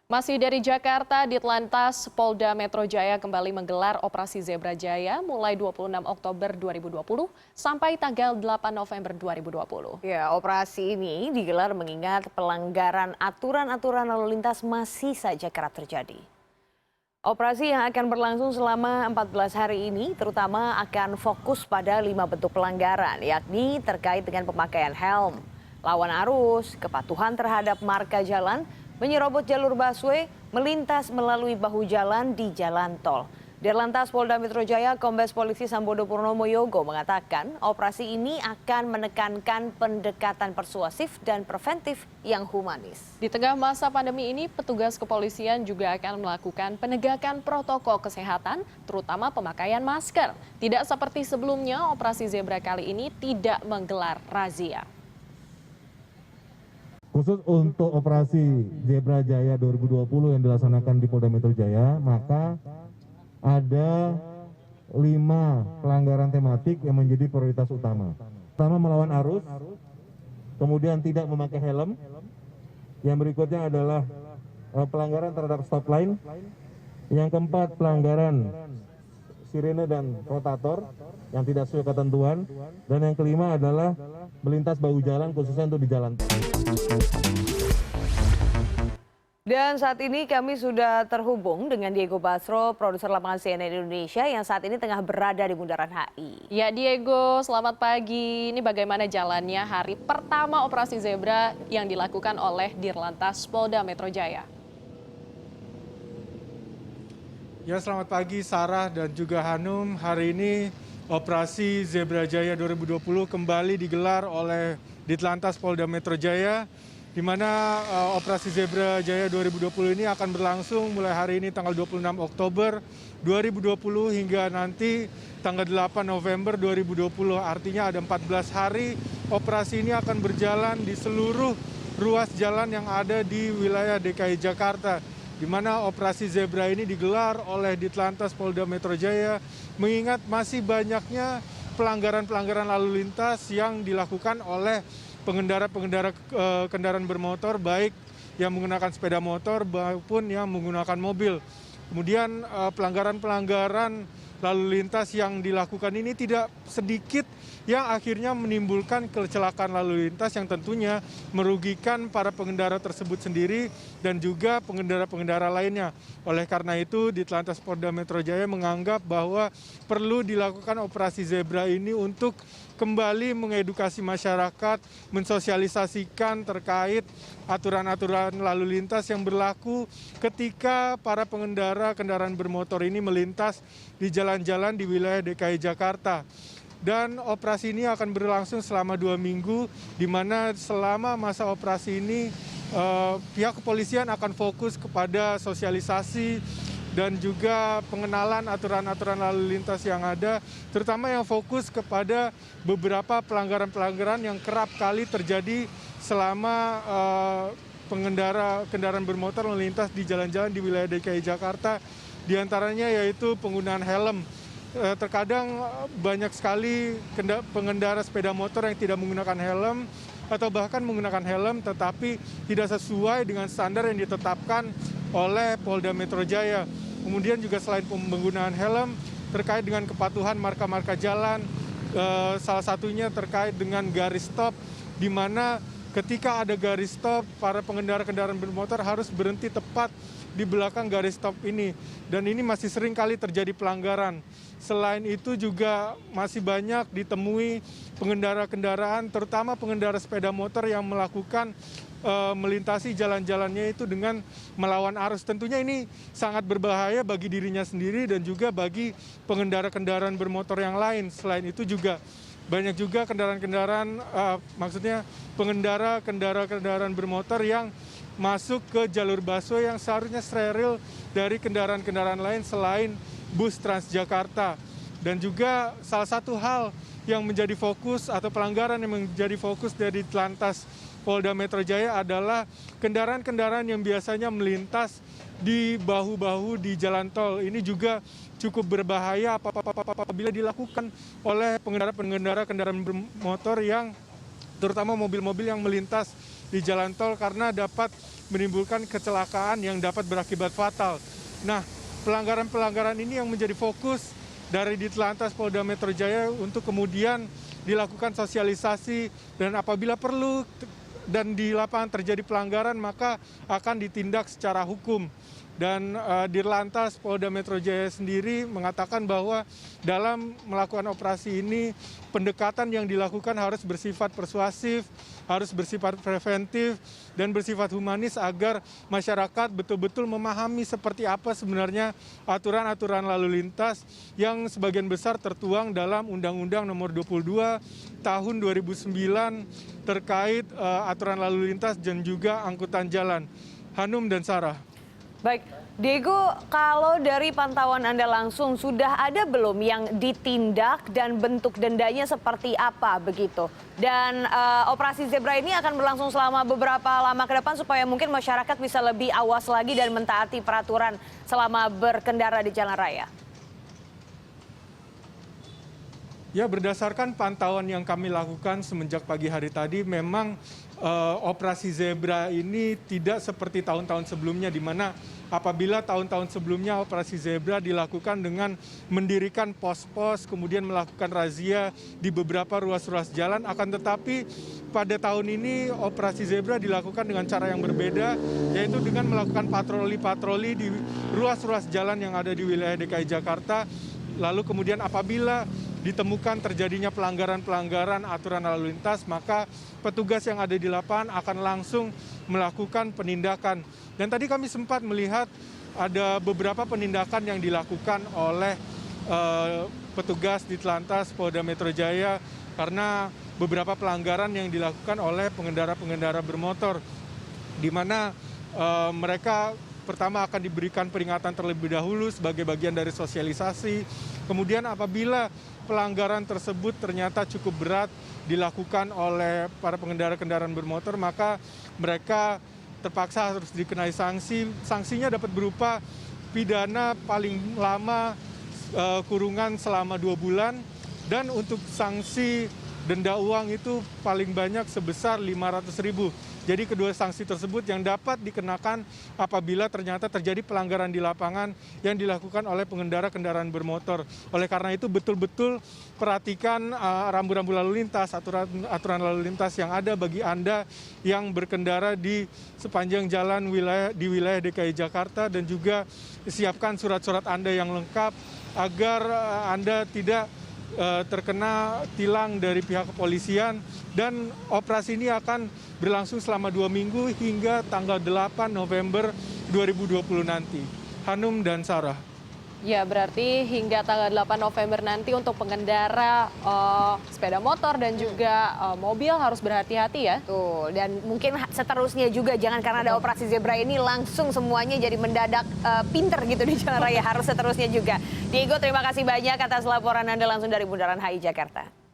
Masih dari Jakarta, Ditlantas Polda Metro Jaya kembali menggelar Operasi Zebra Jaya mulai 26 Oktober 2020 sampai tanggal 8 November 2020. Ya, operasi ini digelar mengingat pelanggaran aturan-aturan lalu lintas masih saja kerap terjadi. Operasi yang akan berlangsung selama 14 hari ini terutama akan fokus pada 5 bentuk pelanggaran, yakni terkait dengan pemakaian helm, lawan arus, kepatuhan terhadap marka jalan, menyerobot jalur busway, melintas melalui bahu jalan di jalan tol. Dirlantas Polda Metro Jaya Kombes Polisi Sambodo Purnomo Yogo mengatakan operasi ini akan menekankan pendekatan persuasif dan preventif yang humanis. Di tengah masa pandemi ini, petugas kepolisian juga akan melakukan penegakan protokol kesehatan, terutama pemakaian masker. Tidak seperti sebelumnya, Operasi Zebra kali ini tidak menggelar razia. Khusus untuk operasi Zebra Jaya 2020 yang dilaksanakan di Polda Metro Jaya, maka ada 5 pelanggaran tematik yang menjadi prioritas utama. Pertama, melawan arus, kemudian tidak memakai helm. Yang berikutnya adalah pelanggaran terhadap stop line. Yang keempat, pelanggaran sirene dan rotator yang tidak sesuai ketentuan. Dan yang kelima adalah melintas bahu jalan khususnya untuk di jalan. Dan saat ini kami sudah terhubung dengan Diego Basro, produser lapangan CNN Indonesia yang saat ini tengah berada di Bundaran HI. Ya Diego, selamat pagi. Ini bagaimana jalannya hari pertama Operasi Zebra yang dilakukan oleh Dirlantas Polda Metro Jaya? Ya, selamat pagi Sarah dan juga Hanum. Hari ini Operasi Zebra Jaya 2020 kembali digelar oleh Ditlantas Polda Metro Jaya, di mana Operasi Zebra Jaya 2020 ini akan berlangsung mulai hari ini tanggal 26 Oktober 2020 hingga nanti tanggal 8 November 2020. Artinya ada 14 hari operasi ini akan berjalan di seluruh ruas jalan yang ada di wilayah DKI Jakarta, di mana Operasi Zebra ini digelar oleh Ditlantas Polda Metro Jaya mengingat masih banyaknya pelanggaran-pelanggaran lalu lintas yang dilakukan oleh pengendara-pengendara kendaraan bermotor, baik yang menggunakan sepeda motor maupun yang menggunakan mobil. Kemudian pelanggaran-pelanggaran lalu lintas yang dilakukan ini tidak sedikit yang akhirnya menimbulkan kecelakaan lalu lintas yang tentunya merugikan para pengendara tersebut sendiri dan juga pengendara-pengendara lainnya. Oleh karena itu, Ditlantas Polda Metro Jaya menganggap bahwa perlu dilakukan operasi Zebra ini untuk kembali mengedukasi masyarakat, mensosialisasikan terkait aturan-aturan lalu lintas yang berlaku ketika para pengendara kendaraan bermotor ini melintas di jalan-jalan di wilayah DKI Jakarta. Dan operasi ini akan berlangsung selama 2 minggu, di mana selama masa operasi ini pihak kepolisian akan fokus kepada sosialisasi dan juga pengenalan aturan-aturan lalu lintas yang ada, terutama yang fokus kepada beberapa pelanggaran-pelanggaran yang kerap kali terjadi selama pengendara kendaraan bermotor melintas di jalan-jalan di wilayah DKI Jakarta, diantaranya yaitu penggunaan helm. Terkadang banyak sekali pengendara sepeda motor yang tidak menggunakan helm atau bahkan menggunakan helm tetapi tidak sesuai dengan standar yang ditetapkan oleh Polda Metro Jaya. Kemudian juga selain penggunaan helm, terkait dengan kepatuhan marka-marka jalan, salah satunya terkait dengan garis stop, di mana ketika ada garis stop, para pengendara kendaraan bermotor harus berhenti tepat di belakang garis stop ini. Dan ini masih sering kali terjadi pelanggaran. Selain itu juga masih banyak ditemui pengendara kendaraan, terutama pengendara sepeda motor yang melakukan melintasi jalan-jalannya itu dengan melawan arus. Tentunya ini sangat berbahaya bagi dirinya sendiri dan juga bagi pengendara kendaraan bermotor yang lain. Selain itu juga banyak juga kendaraan-kendaraan, maksudnya pengendara kendaraan bermotor yang masuk ke jalur busway yang seharusnya steril dari kendaraan-kendaraan lain selain bus Transjakarta. Dan juga salah satu hal yang menjadi fokus atau pelanggaran yang menjadi fokus dari Ditlantas Polda Metro Jaya adalah kendaraan-kendaraan yang biasanya melintas di bahu-bahu di jalan tol. Ini juga cukup berbahaya apabila dilakukan oleh pengendara-pengendara kendaraan bermotor yang terutama mobil-mobil yang melintas di jalan tol, karena dapat menimbulkan kecelakaan yang dapat berakibat fatal. Nah, pelanggaran-pelanggaran ini yang menjadi fokus dari Ditlantas Polda Metro Jaya untuk kemudian dilakukan sosialisasi, dan apabila perlu dan di lapangan terjadi pelanggaran maka akan ditindak secara hukum. Dan Dirlantas Polda Metro Jaya sendiri mengatakan bahwa dalam melakukan operasi ini pendekatan yang dilakukan harus bersifat persuasif, harus bersifat preventif, dan bersifat humanis agar masyarakat betul-betul memahami seperti apa sebenarnya aturan-aturan lalu lintas yang sebagian besar tertuang dalam Undang-Undang Nomor 22 Tahun 2009 terkait aturan lalu lintas dan juga angkutan jalan. Hanum dan Sarah. Baik, Diego, kalau dari pantauan Anda langsung sudah ada belum yang ditindak dan bentuk dendanya seperti apa begitu? Dan operasi zebra ini akan berlangsung selama beberapa lama ke depan supaya mungkin masyarakat bisa lebih awas lagi dan mentaati peraturan selama berkendara di jalan raya. Ya, berdasarkan pantauan yang kami lakukan semenjak pagi hari tadi, memang operasi zebra ini tidak seperti tahun-tahun sebelumnya, di mana apabila tahun-tahun sebelumnya operasi zebra dilakukan dengan mendirikan pos-pos, kemudian melakukan razia di beberapa ruas-ruas jalan, akan tetapi pada tahun ini operasi zebra dilakukan dengan cara yang berbeda, yaitu dengan melakukan patroli-patroli di ruas-ruas jalan yang ada di wilayah DKI Jakarta. Lalu kemudian apabila ditemukan terjadinya pelanggaran-pelanggaran aturan lalu lintas, maka petugas yang ada di lapangan akan langsung melakukan penindakan. Dan tadi kami sempat melihat ada beberapa penindakan yang dilakukan oleh petugas Ditlantas Polda Metro Jaya karena beberapa pelanggaran yang dilakukan oleh pengendara-pengendara bermotor, di mana mereka pertama akan diberikan peringatan terlebih dahulu sebagai bagian dari sosialisasi. Kemudian apabila pelanggaran tersebut ternyata cukup berat dilakukan oleh para pengendara kendaraan bermotor, maka mereka terpaksa harus dikenai sanksi. Sanksinya dapat berupa pidana paling lama kurungan selama 2 bulan, dan untuk sanksi denda uang itu paling banyak sebesar 500.000. Jadi kedua sanksi tersebut yang dapat dikenakan apabila ternyata terjadi pelanggaran di lapangan yang dilakukan oleh pengendara kendaraan bermotor. Oleh karena itu betul-betul perhatikan rambu-rambu lalu lintas, aturan lalu lintas yang ada bagi Anda yang berkendara di sepanjang jalan di wilayah DKI Jakarta, dan juga siapkan surat-surat Anda yang lengkap agar Anda tidak terkena tilang dari pihak kepolisian. Dan operasi ini akan berlangsung selama 2 minggu hingga tanggal 8 November 2020 nanti. Hanum dan Sarah. Ya, berarti hingga tanggal 8 November nanti untuk pengendara sepeda motor dan juga mobil harus berhati-hati ya. Tuh, dan mungkin seterusnya juga, jangan karena ada operasi zebra ini langsung semuanya jadi mendadak pinter gitu di jalan raya, harus seterusnya juga. Diego, terima kasih banyak atas laporan Anda langsung dari Bundaran HI Jakarta.